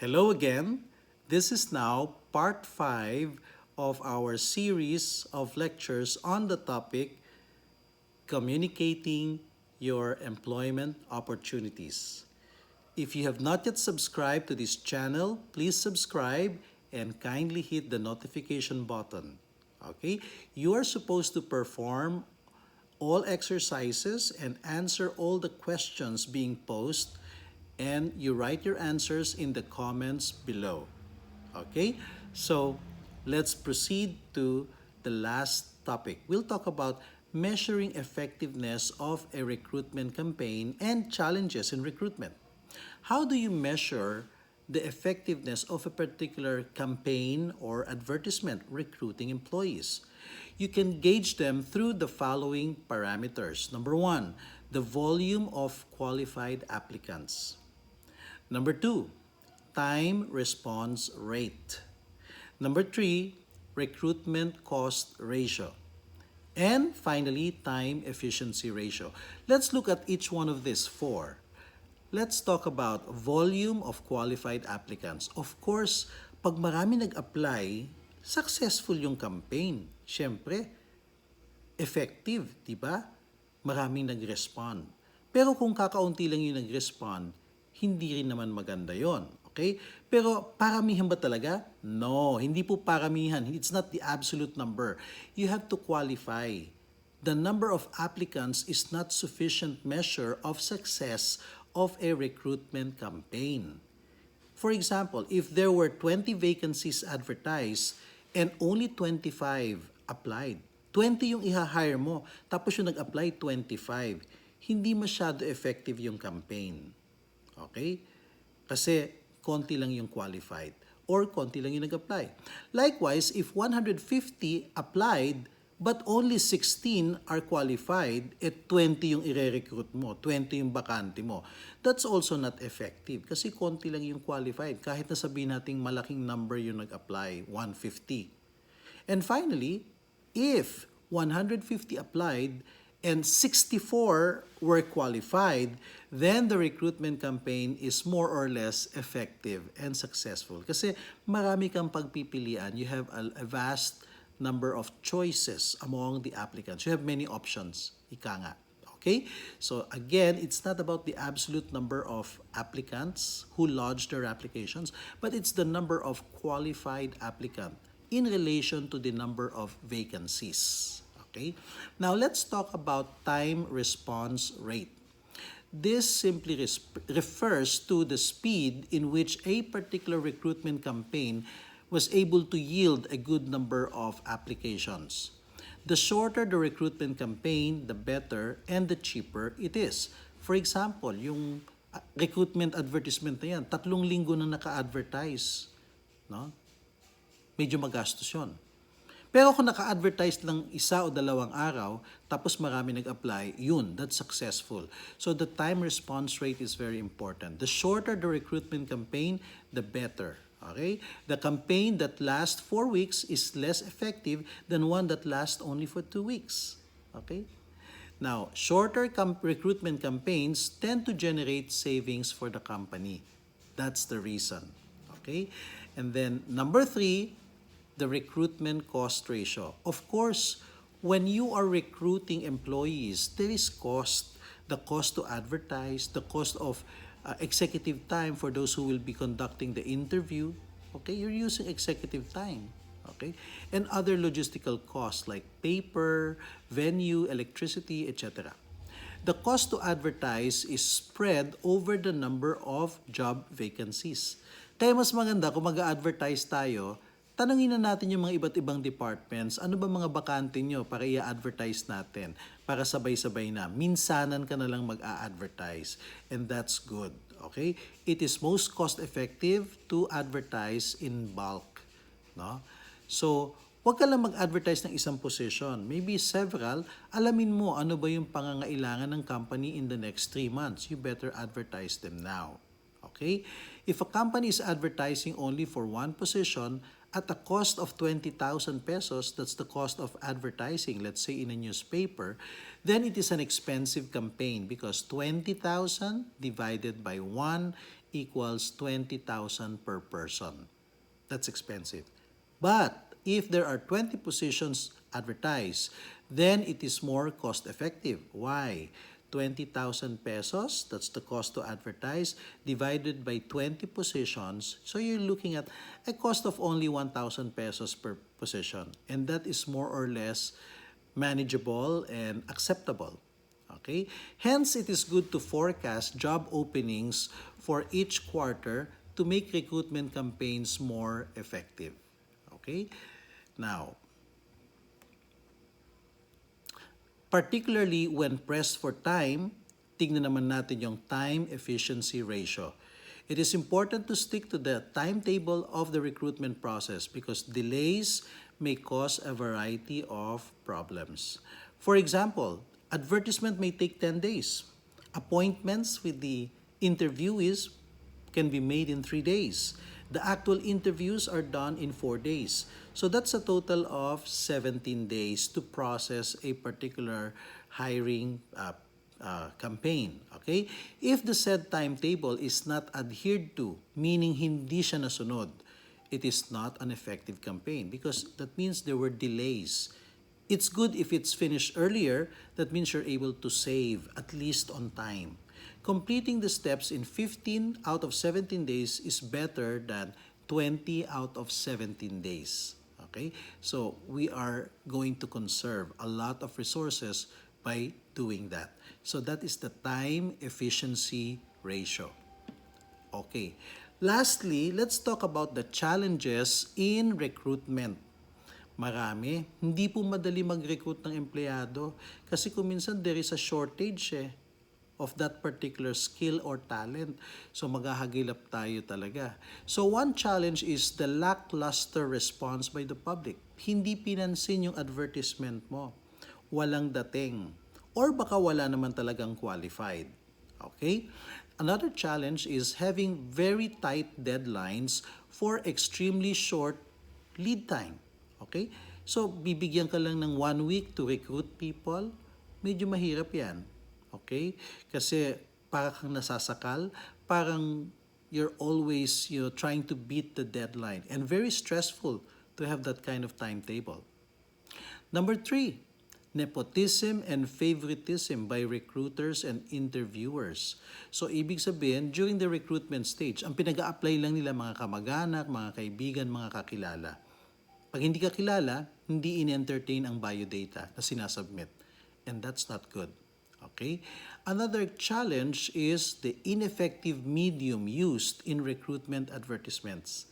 Hello again. This is now part 5 of our series of lectures on the topic Communicating Your Employment Opportunities. If you have not yet subscribed to this channel, please subscribe and kindly hit the notification button. Okay? You are supposed to perform all exercises and answer all the questions being posed, and you write your answers in the comments below. Okay? So let's proceed to the last topic. We'll talk about measuring effectiveness of a recruitment campaign and challenges in recruitment. How do you measure the effectiveness of a particular campaign or advertisement recruiting employees? You can gauge them through the following parameters. Number 1, the volume of qualified applicants. Number 2, time response rate. Number 3, recruitment cost ratio. And finally, time efficiency ratio. Let's look at each one of these 4. Let's talk about volume of qualified applicants. Of course, pag marami nag-apply, successful yung campaign. Siyempre, effective, di ba? Maraming nag-respond. Pero kung kakaunti lang yung nag-respond, hindi rin naman maganda yon. Okay? Pero paramihan ba talaga? No, hindi po paramihan. It's not the absolute number. You have to qualify. The number of applicants is not sufficient measure of success of a recruitment campaign. For example, if there were 20 vacancies advertised and only 25 applied, 20 yung i-hire mo, tapos yung nag-apply 25, hindi masyado effective yung campaign. Okay? Kasi konti lang yung qualified or konti lang yung nag-apply. Likewise, if 150 applied but only 16 are qualified, 20 yung i-recruit mo, 20 yung bakante mo, that's also not effective kasi konti lang yung qualified. Kahit na sabihin natin malaking number yung nag-apply, 150. And finally, if 150 applied and 64 were qualified, then the recruitment campaign is more or less effective and successful. Kasi marami kang pagpipilian. You have a vast number of choices among the applicants. You have many options. Ika nga. Okay? So again, it's not about the absolute number of applicants who lodged their applications, but it's the number of qualified applicants in relation to the number of vacancies. Okay? Now, let's talk about time response rate. This simply refers to the speed in which a particular recruitment campaign was able to yield a good number of applications. The shorter the recruitment campaign, the better and the cheaper it is. For example, yung recruitment advertisement na yan, 3 linggo na naka-advertise. No? Medyo magastos yun. Pero kung naka-advertise lang 1 o 2 araw, tapos marami nag-apply, yun, that's successful. So the time response rate is very important. The shorter the recruitment campaign, the better. Okay? The campaign that lasts 4 weeks is less effective than one that lasts only for 2 weeks. Okay? Now, shorter recruitment campaigns tend to generate savings for the company. That's the reason. Okay? And then, number 3, the recruitment cost ratio. Of course, when you are recruiting employees, there is cost. The cost to advertise, the cost of executive time for those who will be conducting the interview. Okay, you're using executive time. Okay, and other logistical costs like paper, venue, electricity, etc. The cost to advertise is spread over the number of job vacancies. Kaya mas maganda kung mag-advertise tayo, tanungin na natin yung mga iba't ibang departments, ano ba mga bakante nyo para i-advertise natin, para sabay-sabay na. Minsanan ka na lang mag-a-advertise, and that's good. Okay? It is most cost-effective to advertise in bulk. No? So, huwag ka lang mag-advertise ng isang position. Maybe several. Alamin mo ano ba yung pangangailangan ng company in the next 3 months. You better advertise them now. Okay? If a company is advertising only for one position, at a cost of 20,000 pesos, that's the cost of advertising, let's say in a newspaper, then it is an expensive campaign because 20,000 divided by 1 equals 20,000 per person. That's expensive. But if there are 20 positions advertised, then it is more cost effective. Why? 20,000 pesos, that's the cost to advertise, divided by 20 positions. So you're looking at a cost of only 1,000 pesos per position. And that is more or less manageable and acceptable. Okay? Hence, it is good to forecast job openings for each quarter to make recruitment campaigns more effective. Okay? Now, particularly when pressed for time, tignan naman natin yung time efficiency ratio. It is important to stick to the timetable of the recruitment process because delays may cause a variety of problems. For example, advertisement may take 10 days. Appointments with the interviewees can be made in 3 days. The actual interviews are done in 4 days. So that's a total of 17 days to process a particular hiring campaign. Okay? If the said timetable is not adhered to, meaning hindi siya nasunod, it is not an effective campaign because that means there were delays. It's good if it's finished earlier. That means you're able to save at least on time. Completing the steps in 15 out of 17 days is better than 20 out of 17 days. Okay? So we are going to conserve a lot of resources by doing that. So that is the time efficiency ratio. Okay. Lastly, let's talk about the challenges in recruitment. Marami. Hindi po madali mag-recruit ng empleyado kasi kung minsan there is a shortage of that particular skill or talent. So maghahagilap tayo talaga. So one challenge is the lackluster response by the public. Hindi pinansin yung advertisement mo. Walang dating. Or baka wala naman talagang qualified. Okay? Another challenge is having very tight deadlines for extremely short lead time. Okay? So, bibigyan ka lang ng 1 week to recruit people. Medyo mahirap yan. Okay? Kasi para kang nasasakal, parang you're always trying to beat the deadline. And very stressful to have that kind of timetable. Number 3, nepotism and favoritism by recruiters and interviewers. So, ibig sabihin, during the recruitment stage, ang pinag-a-apply lang nila mga kamag-anak, mga kaibigan, mga kakilala. Pag hindi ka kilala, hindi in-entertain ang biodata na sinasubmit. And that's not good. Okay? Another challenge is the ineffective medium used in recruitment advertisements.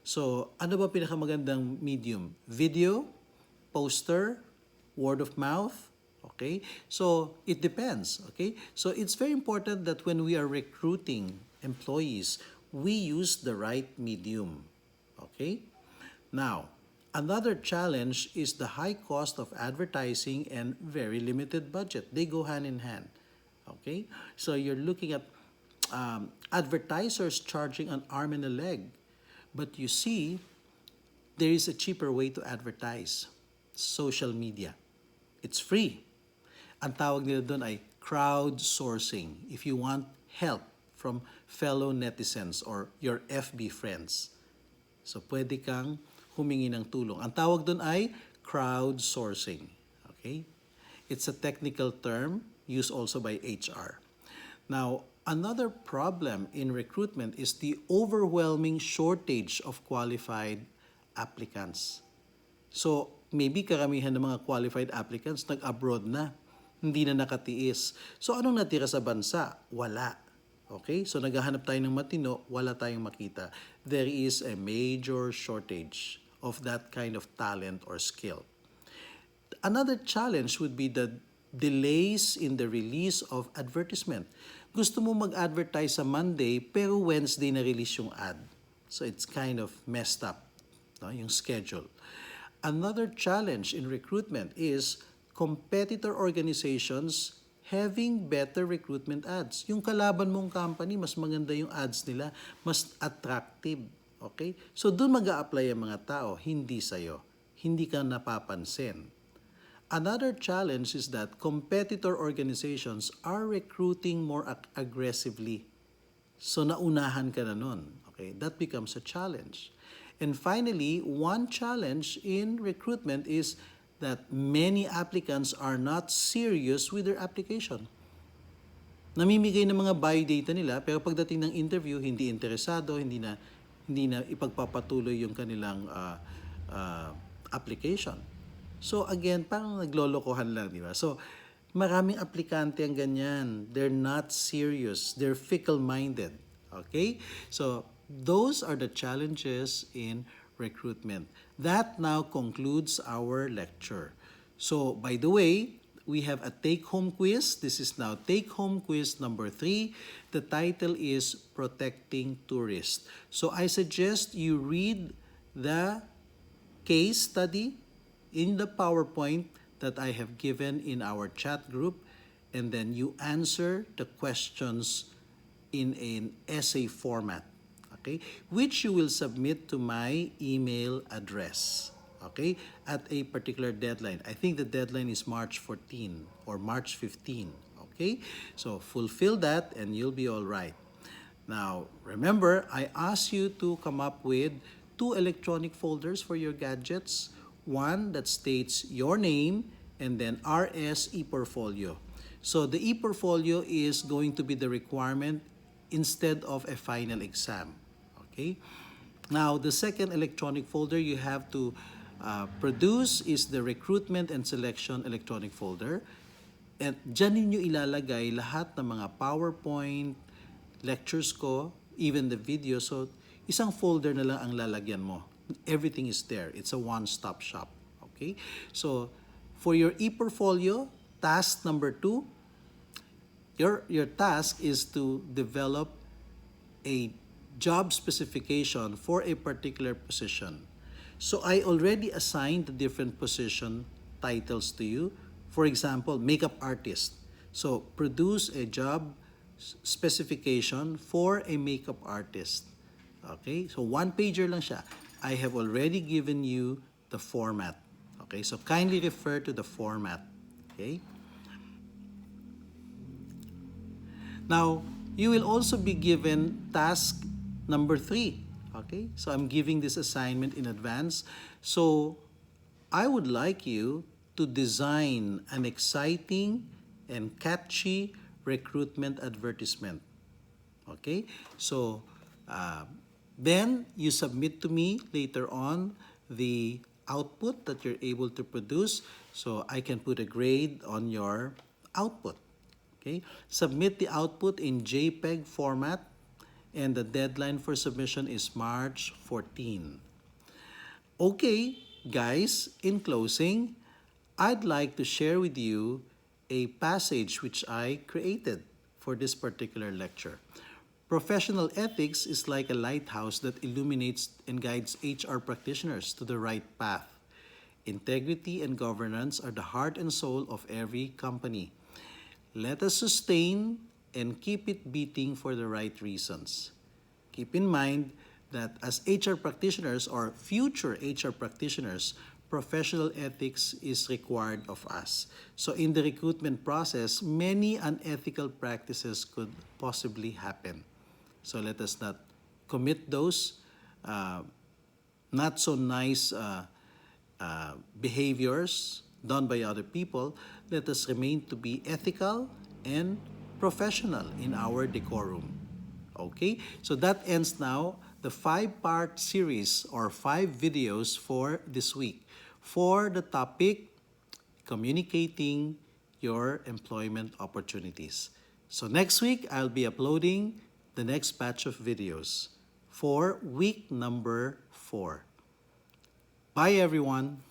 So, ano ba pinakamagandang medium? Video, poster, word of mouth, okay? So, it depends, okay? So, it's very important that when we are recruiting employees, we use the right medium, okay? Now, another challenge is the high cost of advertising and very limited budget. They go hand in hand, okay? So, you're looking at advertisers charging an arm and a leg. But you see, there is a cheaper way to advertise. Social media. It's free. Ang tawag nila doon ay crowdsourcing. If you want help from fellow netizens or your FB friends. So, pwede kang humingi ng tulong. Ang tawag doon ay crowdsourcing. Okay? It's a technical term used also by HR. Now, another problem in recruitment is the overwhelming shortage of qualified applicants. So, maybe karamihan ng mga qualified applicants nag-abroad na, hindi na nakatiis. So, anong natira sa bansa? Wala. Okay? So, naghahanap tayo ng matino, wala tayong makita. There is a major shortage of that kind of talent or skill. Another challenge would be the delays in the release of advertisement. Gusto mo mag-advertise sa Monday, pero Wednesday na-release yung ad. So, it's kind of messed up, no? Yung schedule. Another challenge in recruitment is competitor organizations having better recruitment ads. Yung kalaban mong company, mas maganda yung ads nila, mas attractive. Okay? So, doon mag-a-apply ang mga tao, hindi sa'yo. Hindi ka napapansin. Another challenge is that competitor organizations are recruiting more aggressively. So naunahan ka na nun. Okay? That becomes a challenge. And finally, one challenge in recruitment is that many applicants are not serious with their application. Namimigay ng mga biodata nila, pero pagdating ng interview, hindi interesado, hindi na ipagpapatuloy yung kanilang application. So again, parang naglolokohan lang, di ba? So maraming aplikante ang ganyan. They're not serious. They're fickle-minded. Okay? So those are the challenges in recruitment. That now concludes our lecture. So, by the way, we have a take-home quiz. This is now take-home quiz number 3. The title is Protecting Tourists. So, I suggest you read the case study in the PowerPoint that I have given in our chat group, and then you answer the questions in an essay format. Okay, which you will submit to my email address, okay, at a particular deadline. I think the deadline is March 14 or March 15, okay? So fulfill that and you'll be all right. Now, remember, I asked you to come up with 2 electronic folders for your gadgets. One that states your name and then RS ePortfolio. So the ePortfolio is going to be the requirement instead of a final exam. Okay? Now, the second electronic folder you have to produce is the Recruitment and Selection electronic folder. At dyan ninyo ilalagay lahat ng mga PowerPoint, lectures ko, even the video. So, isang folder na lang ang lalagyan mo. Everything is there. It's a one-stop shop. Okay? So, for your ePortfolio, task number 2, your task is to develop a job specification for a particular position. So I already assigned the different position titles to you. For example, makeup artist. So produce a job specification for a makeup artist. Okay? So one-pager lang siya. I have already given you the format. Okay? So kindly refer to the format. Okay? Now, you will also be given task number 3, okay? So I'm giving this assignment in advance. So I would like you to design an exciting and catchy recruitment advertisement, okay? So then you submit to me later on the output that you're able to produce, so I can put a grade on your output, okay? Submit the output in JPEG format, and the deadline for submission is March 14. Okay, guys, in closing, I'd like to share with you a passage which I created for this particular lecture. Professional ethics is like a lighthouse that illuminates and guides HR practitioners to the right path. Integrity and governance are the heart and soul of every company. Let us sustain and keep it beating for the right reasons. Keep in mind that as HR practitioners or future HR practitioners, professional ethics is required of us. So in the recruitment process, many unethical practices could possibly happen. So let us not commit those not so nice behaviors done by other people. Let us remain to be ethical and professional in our decorum. Okay? So that ends now the 5-part series or 5 videos for this week for the topic communicating your employment opportunities. So next week, I'll be uploading the next batch of videos for week number 4. Bye, everyone.